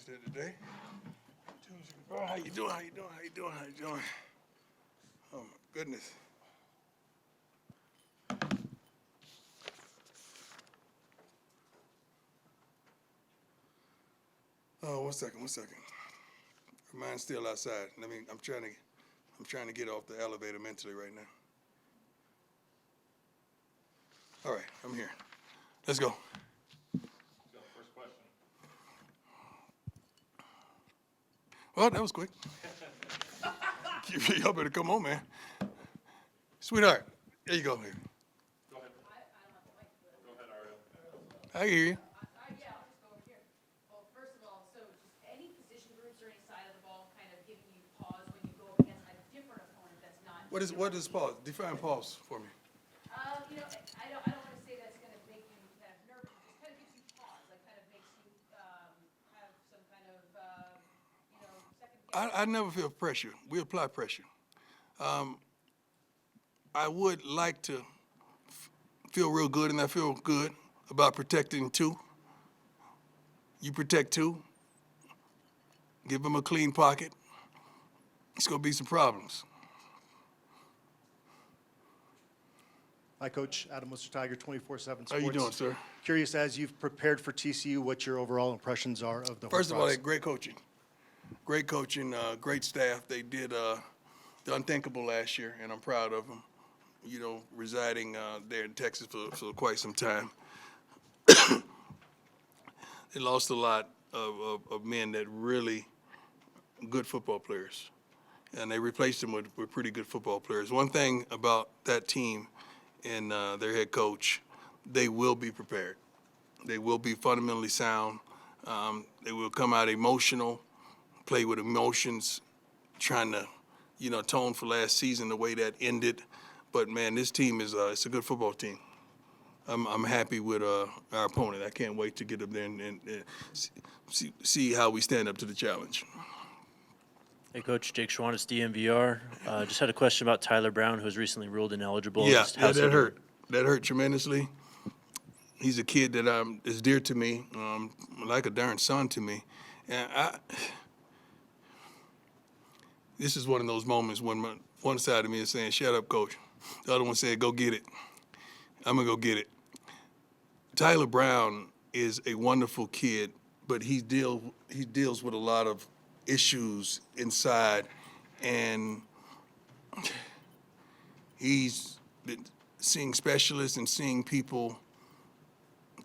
Wednesday today. Bro, how you doing? How you doing? How you doing? How you doing? Oh my goodness. Oh, 1 second. Mine's still outside. I'm trying to get off the elevator mentally right now. All right, I'm here. Let's go. First question. Well, that was quick. Y'all better come on, man. Sweetheart, there you go. Here. Go ahead. Go ahead, Ariel. I hear you. Yeah, I'll just go over here. Well, first of all, so just any position groups or any side of the ball kind of giving you pause when you go up against a different opponent that's not. What is pause? Define pause for me. I don't want to say that's going to make you kind of nervous. It just kind of gives you pause, like kind of makes you have some kind of second. I never feel pressure. We apply pressure. I would like to feel real good, and I feel good about protecting two. You protect two, give them a clean pocket. It's going to be some problems. Hi, Coach. Adam Worcester Tiger, 24/7 Sports. How you doing, sir? Curious, as you've prepared for TCU, what your overall impressions are of the whole First of all, they process. had great coaching, great staff. They did the unthinkable last year, and I'm proud of them. You know, residing there in Texas for quite some time. They lost a lot of men that really good football players, and they replaced them with pretty good football players. One thing about that team and their head coach, they will be prepared. They will be fundamentally sound. They will come out emotional, play with emotions, trying to, atone for last season the way that ended. But man, this team is it's a good football team. I'm happy with our opponent. I can't wait to get up there and see how we stand up to the challenge. Hey, Coach. Jake Schwanitz, DMVR. Just had a question about Tyler Brown, who was recently ruled ineligible. Yeah, Just how's he that doing? hurt. That hurt tremendously. He's a kid that is dear to me, like a darn son to me. And this is one of those moments when one side of me is saying, "Shut up, Coach." The other one said, "Go get it." I'm gonna go get it. Tyler Brown is a wonderful kid, but he deals with a lot of issues inside, and he's been seeing specialists and seeing people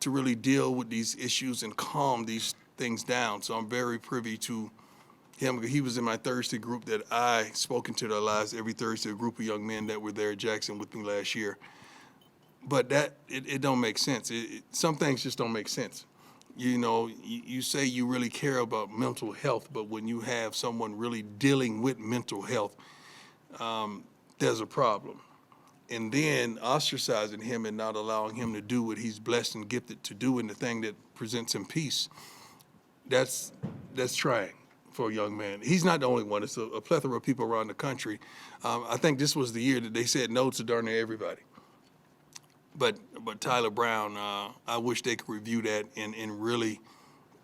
to really deal with these issues and calm these things down. So I'm very privy to him. He was in my Thursday group that I spoke into their lives every Thursday, a group of young men that were there at Jackson with me last year. But it don't make sense. Some things just don't make sense. You say you really care about mental health, but when you have someone really dealing with mental health, there's a problem. And then ostracizing him and not allowing him to do what he's blessed and gifted to do, and the thing that presents him peace, that's trying for a young man. He's not the only one. It's a plethora of people around the country. I think this was the year that they said no to darn near everybody. But Tyler Brown, I wish they could review that and really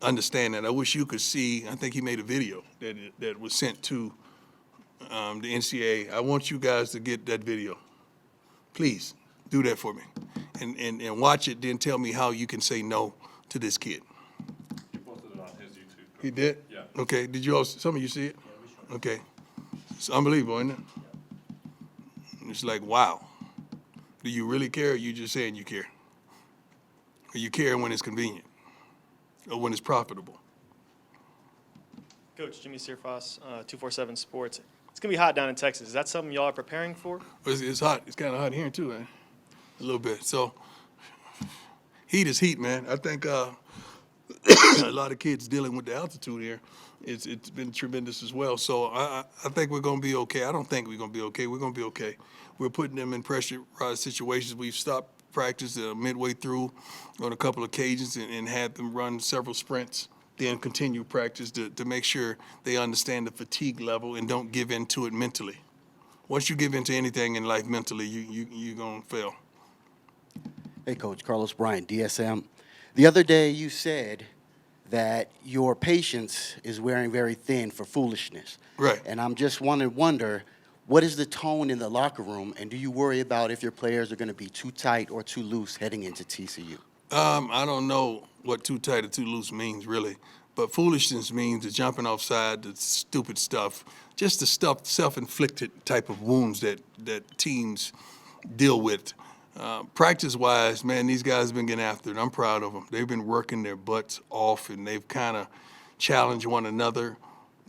understand that. I wish you could see. I think he made a video that was sent to the NCAA. I want you guys to get that video. Please do that for me, and watch it. Then tell me how you can say no to this kid. He posted it on his YouTube. He did. Yeah. Okay. Did you all? Some of you see it? Okay. It's unbelievable, isn't it? It's like, wow. Do you really care, or are you just saying you care? Or you care when it's convenient, or when it's profitable? Coach Jimmy Searfoss, 247 Sports. It's going to be hot down in Texas. Is that something y'all are preparing for? It's hot. It's kind of hot here, too, man. A little bit. So, heat is heat, man. I think a lot of kids dealing with the altitude here, it's been tremendous as well. So, I think we're going to be okay. I don't think we're going to be okay. We're going to be okay. We're putting them in pressurized situations. We've stopped practice midway through on a couple of occasions and had them run several sprints, then continue practice to make sure they understand the fatigue level and don't give in to it mentally. Once you give in to anything in life mentally, you're going to fail. Hey, Coach. Carlos Bryant, DSM. The other day you said that your patience is wearing very thin for foolishness. Right. And I'm just wonder, what is the tone in the locker room, and do you worry about if your players are going to be too tight or too loose heading into TCU? I don't know what too tight or too loose means, really. But foolishness means the jumping offside, the stupid stuff, just the stuff, self-inflicted type of wounds that teams deal with. Practice-wise, man, these guys have been getting after it. I'm proud of them. They've been working their butts off, and they've kind of challenged one another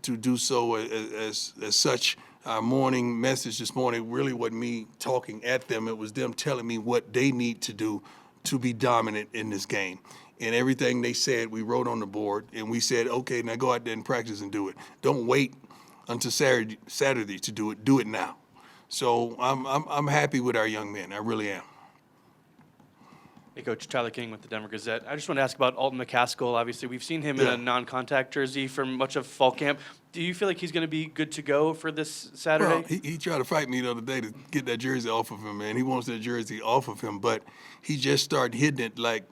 to do so as such. Our morning message this morning really wasn't me talking at them. It was them telling me what they need to do to be dominant in this game. And everything they said, we wrote on the board, and we said, okay, now go out there and practice and do it. Don't wait until Saturday to do it. Do it now. So I'm happy with our young men. I really am. Hey, Coach, Tyler King with the Denver Gazette. I just want to ask about Alton McCaskill. Obviously, we've seen him in Yeah. a non-contact jersey for much of fall camp. Do you feel like he's going to be good to go for this Saturday? Well, he tried to fight me the other day to get that jersey off of him, man. He wants that jersey off of him, but he just started hitting it like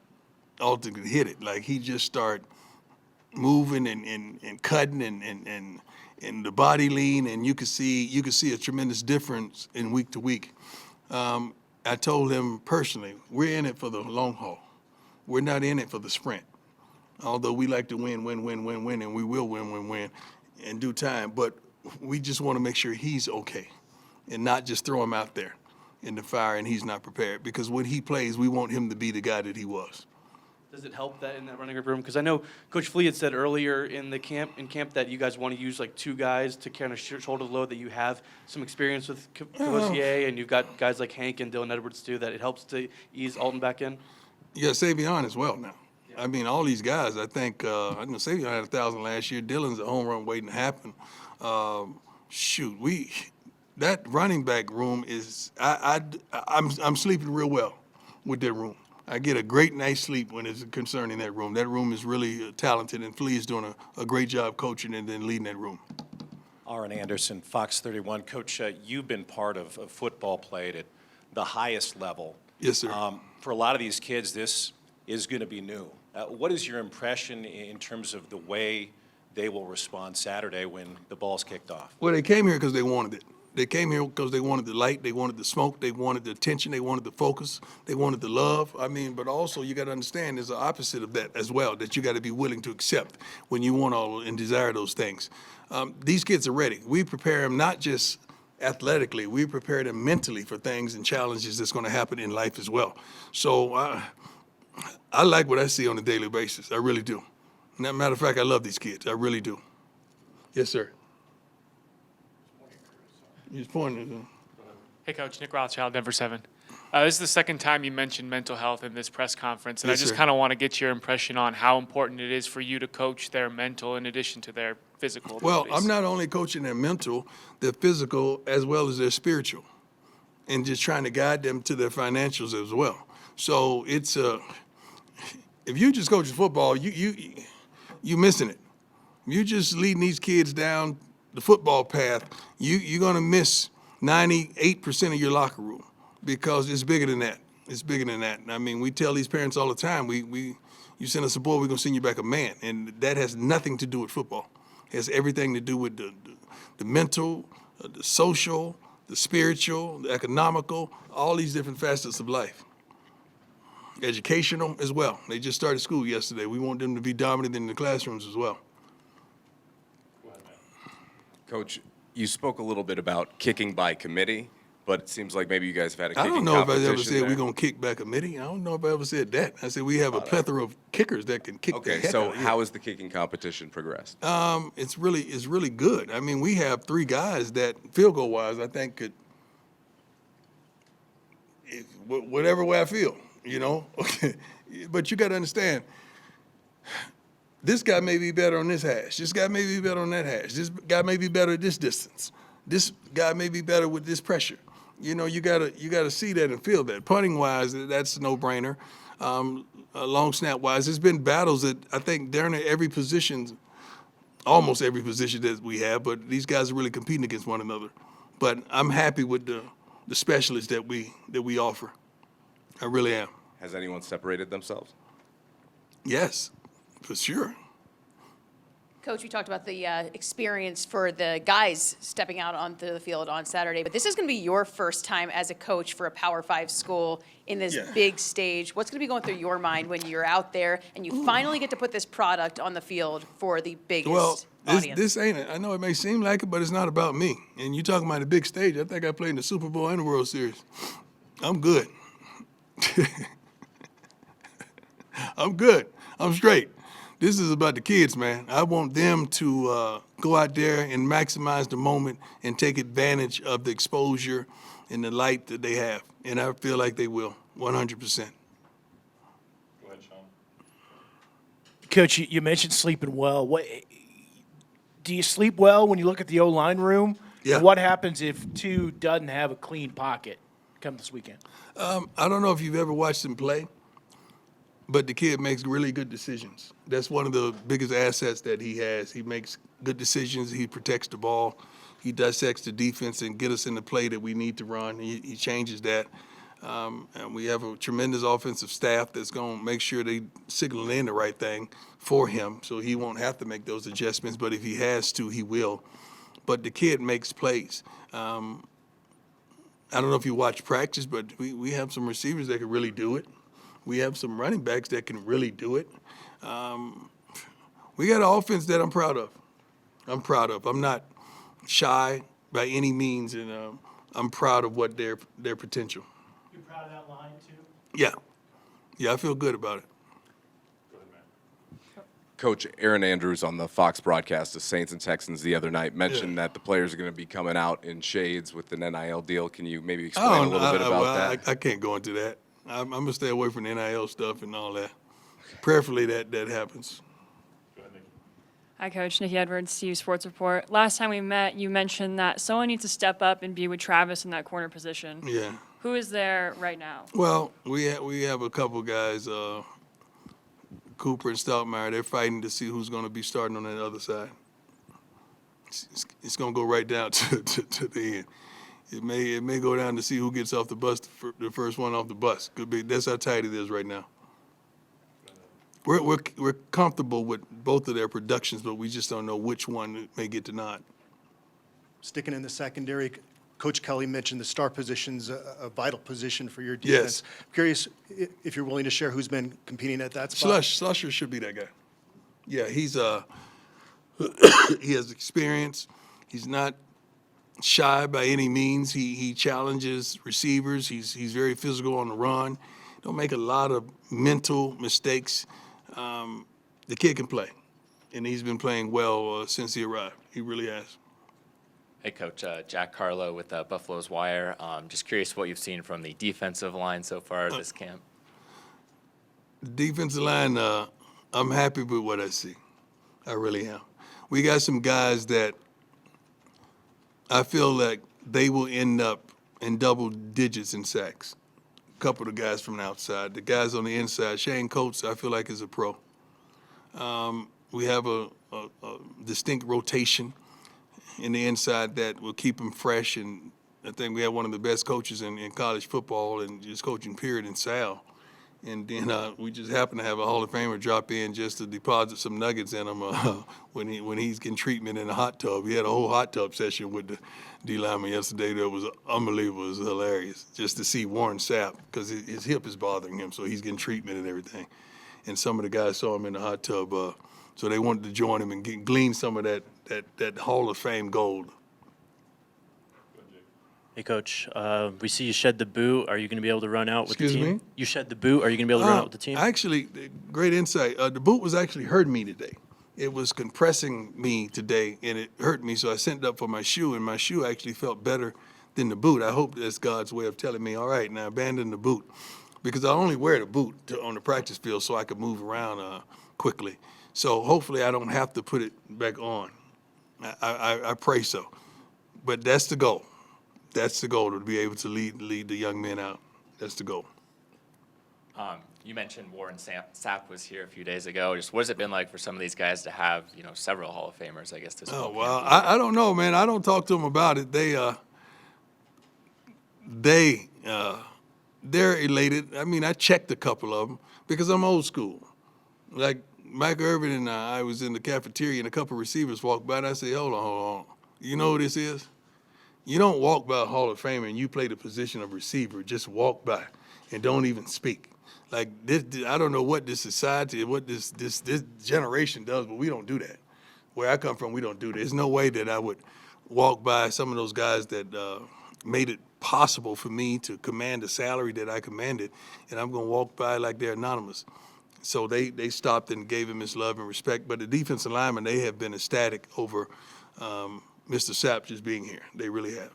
Alton could hit it. Like he just started moving and cutting and the body lean, and you could see a tremendous difference in week to week. I told him personally, we're in it for the long haul. We're not in it for the sprint. Although we like to win, and we will win in due time. But we just want to make sure he's okay and not just throw him out there in the fire and he's not prepared. Because when he plays, we want him to be the guy that he was. Does it help that in that running room? Because I know Coach Flea had said earlier in camp that you guys want to use like two guys to kind of shoulder the load, that you have some experience with Cavossier, and you've got guys like Hank and Dylan Edwards too, that it helps to ease Alton back in? Yeah, Savion as well now. I mean, all these guys, I think, I know Savion had 1,000 last year. Dylan's a home run waiting to happen. That running back room is, I'm sleeping real well with that room. I get a great night's sleep when it's concerning that room. That room is really talented, and Flea is doing a great job coaching and then leading that room. Aaron Anderson, Fox 31. Coach, you've been part of football played at the highest level. Yes, sir. For a lot of these kids, this is going to be new. What is your impression in terms of the way they will respond Saturday when the ball's kicked off? Well, they came here because they wanted it. They came here because they wanted the light, they wanted the smoke, they wanted the attention, they wanted the focus, they wanted the love. I mean, but also you got to understand there's an opposite of that as well that you got to be willing to accept when you want all and desire those things. These kids are ready. We prepare them not just athletically, we prepare them mentally for things and challenges that's going to happen in life as well. So I like what I see on a daily basis. I really do. Matter of fact, I love these kids. I really do. Yes, sir. He's pointing. Hey, Coach. Nick Rothschild, Denver 7. This is the second time you mentioned mental health in this press conference, and Yes, I just sir. kind of want to get your impression on how important it is for you to coach their mental in addition to their physical Well, abilities. I'm not only coaching their mental, their physical, as well as their spiritual, and just trying to guide them to their financials as well. So it's if you just coaching football, you missing it. You just leading these kids down the football path. You're gonna miss 98% of your locker room because it's bigger than that. It's bigger than that. I mean, we tell these parents all the time, you send us a boy, we're gonna send you back a man, and that has nothing to do with football. It has everything to do with the mental, the social, the spiritual, the economical, all these different facets of life. Educational as well. They just started school yesterday. We want them to be dominant in the classrooms as well. Coach, you spoke a little bit about kicking by committee, but it seems like maybe you guys have had a I kicking don't know if I ever competition said there. we're going to kick back committee. I don't know if I ever said that. I said we have a plethora of kickers that can kick the Okay, heck so out of you. how has the kicking competition progressed? It's really good. I mean, we have three guys that field goal wise, I think could, whatever way I feel, you know. But you got to understand, this guy may be better on this hash. This guy may be better on that hash. This guy may be better at this distance. This guy may be better with this pressure. You know, you gotta see that and feel that. Punting wise, that's a no-brainer. Long snap wise, there's been battles that I think during every position, almost every position that we have, but these guys are really competing against one another. But I'm happy with the specialists that we offer. I really am. Has anyone separated themselves? Yes, for sure. Coach, we talked about the experience for the guys stepping out onto the field on Saturday, but this is going to be your first time as a coach for a Power 5 school in this big stage. What's going to be going through your mind when you're out there and you finally get to put this product on the field for the biggest Well, audience? this ain't it. I know it may seem like it, but it's not about me. And you talking about the big stage. I think I played in the Super Bowl and the World Series. I'm good. I'm good. I'm straight. This is about the kids, man. I want them to go out there and maximize the moment and take advantage of the exposure and the light that they have. And I feel like they will, 100%. Go ahead, Sean. Coach, you mentioned sleeping well. What do you sleep well when you look at the O-line room? Yeah. And what happens if 2 doesn't have a clean pocket come this weekend? I don't know if you've ever watched him play, but the kid makes really good decisions. That's one of the biggest assets that he has. He makes good decisions. He protects the ball. He dissects the defense and get us in the play that we need to run. He changes that. And we have a tremendous offensive staff that's going to make sure they signal in the right thing for him so he won't have to make those adjustments. But if he has to, he will. But the kid makes plays. I don't know if you watch practice, but we have some receivers that can really do it. We have some running backs that can really do it. We got an offense that I'm proud of. I'm not shy by any means, and I'm proud of what their potential. You proud of that line too? Yeah, I feel good about it. Go ahead, Matt. Coach Aaron Andrews on the Fox broadcast of Saints and Texans the other night mentioned that the players are going to be coming out in shades with an NIL deal. Can you maybe explain a little bit about that? I can't go into that. I'm going to stay away from the NIL stuff and all that. Prayerfully, that happens. Go ahead, Nikki. Hi, Coach. Nikki Edwards, CU Sports Report. Last time we met, you mentioned that someone needs to step up and be with Travis in that corner position. Yeah. Who is there right now? Well, we have a couple guys, Cooper and Stoutmeyer. They're fighting to see who's going to be starting on that other side. It's going to go right down to the end. It may go down to see who gets off the bus, the first one off the bus. Could be. That's how tight it is right now. We're comfortable with both of their productions, but we just don't know which one may get the nod. Sticking in the secondary, Coach Kelly mentioned the star position's a vital position for your defense. Yes. I'm curious if you're willing to share who's been competing at that spot. Slusher should be that guy. Yeah, he's he has experience. He's not shy by any means. He challenges receivers. He's very physical on the run. Don't make a lot of mental mistakes. The kid can play, and he's been playing well since he arrived. He really has. Hey, Coach. Jack Carlo with Buffalo's Wire. Just curious what you've seen from the defensive line so far this camp. The defensive line, I'm happy with what I see. I really am. We got some guys that I feel like they will end up in double digits in sacks. A couple of the guys from the outside. The guys on the inside, Shane Coates, I feel like is a pro. We have a distinct rotation in the inside that will keep him fresh, and I think we have one of the best coaches in college football and just coaching period in Sal. And then we just happen to have a Hall of Famer drop in just to deposit some nuggets in him when he's getting treatment in the hot tub. He had a whole hot tub session with the D lineman yesterday that was unbelievable. It was hilarious just to see Warren Sapp because his hip is bothering him, so he's getting treatment and everything. And some of the guys saw him in the hot tub, so they wanted to join him and glean some of that Hall of Fame gold. Hey, Coach, we see you shed the boot. Are you going to be able to run out with the Excuse team? me? You shed the boot. Are you going to be able to run out with the team? Actually, great insight. The boot was actually hurting me today. It was compressing me today, and it hurt me, so I sent it up for my shoe, and my shoe actually felt better than the boot. I hope that's God's way of telling me, all right, now abandon the boot, because I only wear the boot on the practice field so I could move around quickly. So hopefully I don't have to put it back on. I pray so. But that's the goal. That's the goal, to be able to lead the young men out. That's the goal. You mentioned Warren Sapp was here a few days ago. Just what has it been like for some of these guys to have, several Hall of Famers, I guess, this Oh, fall well, camp? I don't know, man. I don't talk to them about it. They're elated. I mean, I checked a couple of them because I'm old school. Like Mike Irvin and I was in the cafeteria and a couple receivers walked by and I said, hold on. You know who this is? You don't walk by a Hall of Famer and you play the position of receiver. Just walk by and don't even speak. Like this, I don't know what this society, what this generation does, but we don't do that. Where I come from, we don't do that. There's no way that I would walk by some of those guys that made it possible for me to command the salary that I commanded, and I'm going to walk by like they're anonymous. So they stopped and gave him his love and respect. But the defensive linemen, they have been ecstatic over Mr. Sapp just being here. They really have.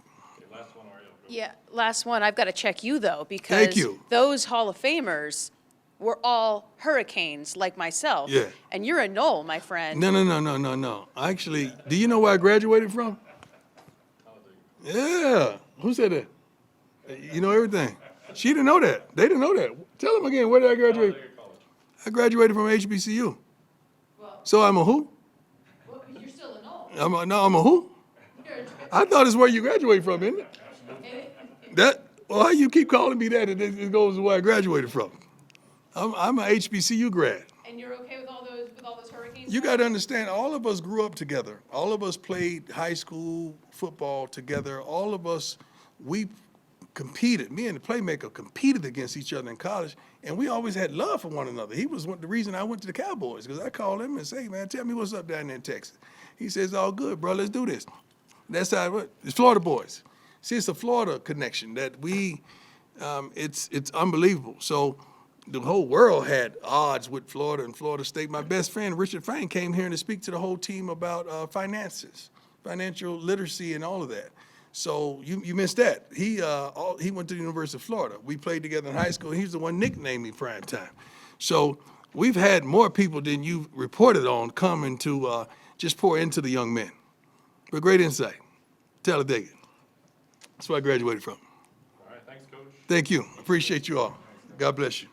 Yeah, last one. I've got to check you, though, because Thank you. those Hall of Famers were all Hurricanes like myself. Yeah. And you're a Knoll, my friend. No. Actually, do you know where I graduated from? Yeah. Who said that? You know everything. She didn't know that. They didn't know that. Tell them again, where did I graduate? I graduated from HBCU. So I'm a who? Well, you're still a Knoll. I'm a who? I thought it's where you graduate from, isn't it? Well, how you keep calling me that and it goes to where I graduated from? I'm a HBCU grad. And you're okay with all those Hurricanes? You got to understand, all of us grew up together. All of us played high school football together. All of us, we competed. Me and the playmaker competed against each other in college, and we always had love for one another. He was the reason I went to the Cowboys, because I called him and say, man, tell me what's up down there in Texas. He says, all good, bro, let's do this. That's how it's Florida boys. See, it's a Florida connection that it's unbelievable. So the whole world had odds with Florida and Florida State. My best friend, Richard Fang, came here to speak to the whole team about finances, financial literacy, and all of that. So you missed that. He went to the University of Florida. We played together in high school. He's the one nicknamed me Prime Time. So we've had more people than you reported on coming to just pour into the young men. But great insight. Talladega. That's where I graduated from. All right, thanks, Coach. Thank you. Appreciate you all. God bless you.